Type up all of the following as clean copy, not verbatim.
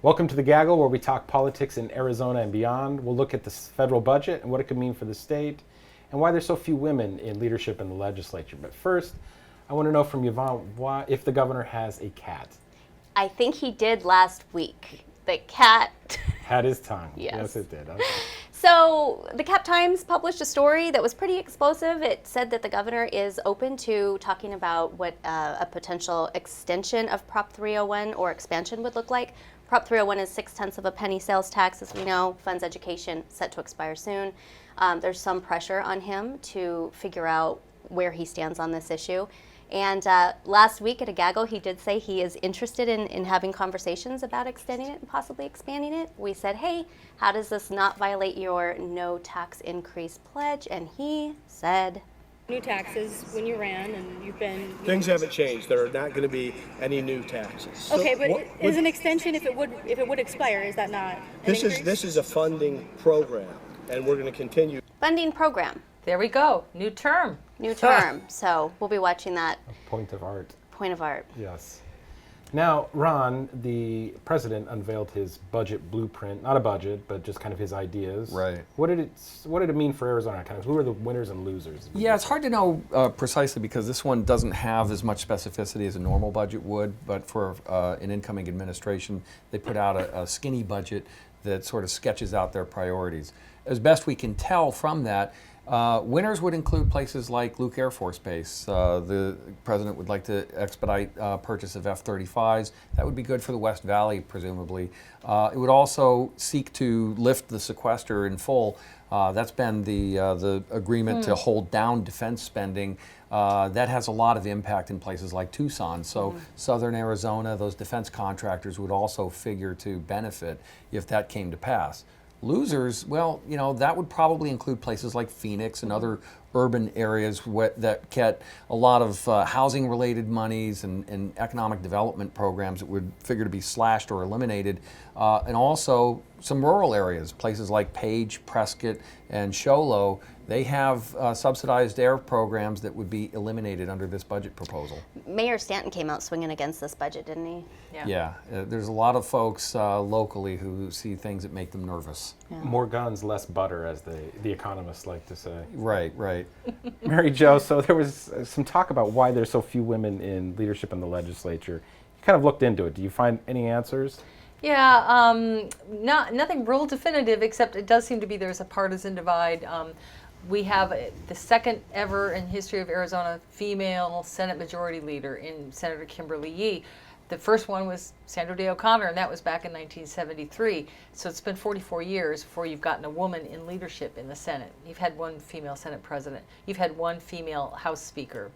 Welcome to the Gaggle, where we talk politics in Arizona and beyond. We'll look at the federal budget and what it could mean for the state, and why there's so few women in leadership in the legislature. But first, I want to know from Yvonne if the governor has a cat. I think he did last week. The cat had his tongue. Yes, it did. Okay. So the Cap Times published a story that was pretty explosive. It said that the governor is open to talking about what a potential extension of Prop 301 or expansion would look like. Prop 301 is 0.6 of a penny sales tax, as we know, funds education, set to expire soon. There's some pressure on him to figure out where he stands on this issue. And last week at a Gaggle, he did say he is interested in having conversations about extending it and possibly expanding it. We said, hey, how does this not violate your no tax increase pledge? And he said, new taxes when you ran, and you've been... Things haven't changed. There are not going to be any new taxes. Okay, but is an extension, if it would expire, is that not This is a funding program, and we're going to continue. Funding program. There we go. New term. New term. So we'll be watching that. A point of art. Point of art. Yes. Now, Ron, the president, unveiled his budget blueprint. Not a budget, but just kind of his ideas. Right. What did it mean for Arizona? Kind of who are the winners and losers? Yeah, it's hard to know precisely because this one doesn't have as much specificity as a normal budget would. But for an incoming administration, they put out a skinny budget that sort of sketches out their priorities. As best we can tell from that, winners would include places like Luke Air Force Base. The president would like to expedite purchase of F-35s. That would be good for the West Valley, presumably. It would also seek to lift the sequester in full. That's been the agreement to hold down defense spending. That has a lot of impact in places like Tucson. So southern Arizona, those defense contractors would also figure to benefit if that came to pass. Losers, well, that would probably include places like Phoenix and other urban areas that get a lot of housing-related monies and economic development programs that would figure to be slashed or eliminated, and also some rural areas, places like Page, Prescott, and Show Low. They have subsidized air programs that would be eliminated under this budget proposal. Mayor Stanton came out swinging against this budget, didn't he? Yeah. There's a lot of folks locally who see things that make them nervous. Yeah. More guns, less butter, as the economists like to say. Right. Mary Jo, so there was some talk about why there's so few women in leadership in the legislature. You kind of looked into it. Do you find any answers? Yeah, nothing real definitive, except it does seem to be there's a partisan divide. We have the second ever in history of Arizona female Senate Majority Leader in Senator Kimberly Yee. The first one was Sandra Day O'Connor, and that was back in 1973. So it's been 44 years before you've gotten a woman in leadership in the Senate. You've had one female Senate president. You've had one female House Speaker.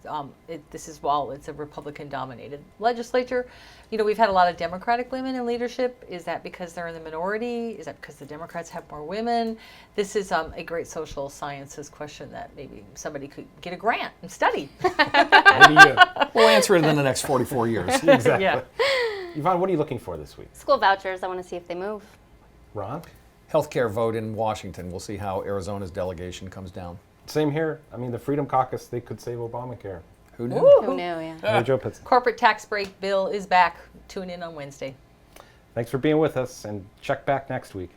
This is while it's a Republican-dominated legislature. We've had a lot of Democratic women in leadership. Is that because they're in the minority? Is that because the Democrats have more women? This is a great social sciences question that maybe somebody could get a grant and study. Maybe you. We'll answer it in the next 44 years. Exactly. Yeah. Yvonne, what are you looking for this week? School vouchers, I want to see if they move. Ron? Healthcare vote in Washington. We'll see how Arizona's delegation comes down. Same here. I mean, the Freedom Caucus, they could save Obamacare. Who knew? Ooh. Who knew, yeah. Mary Jo Pitts. Corporate tax break bill is back. Tune in on Wednesday. Thanks for being with us, and check back next week.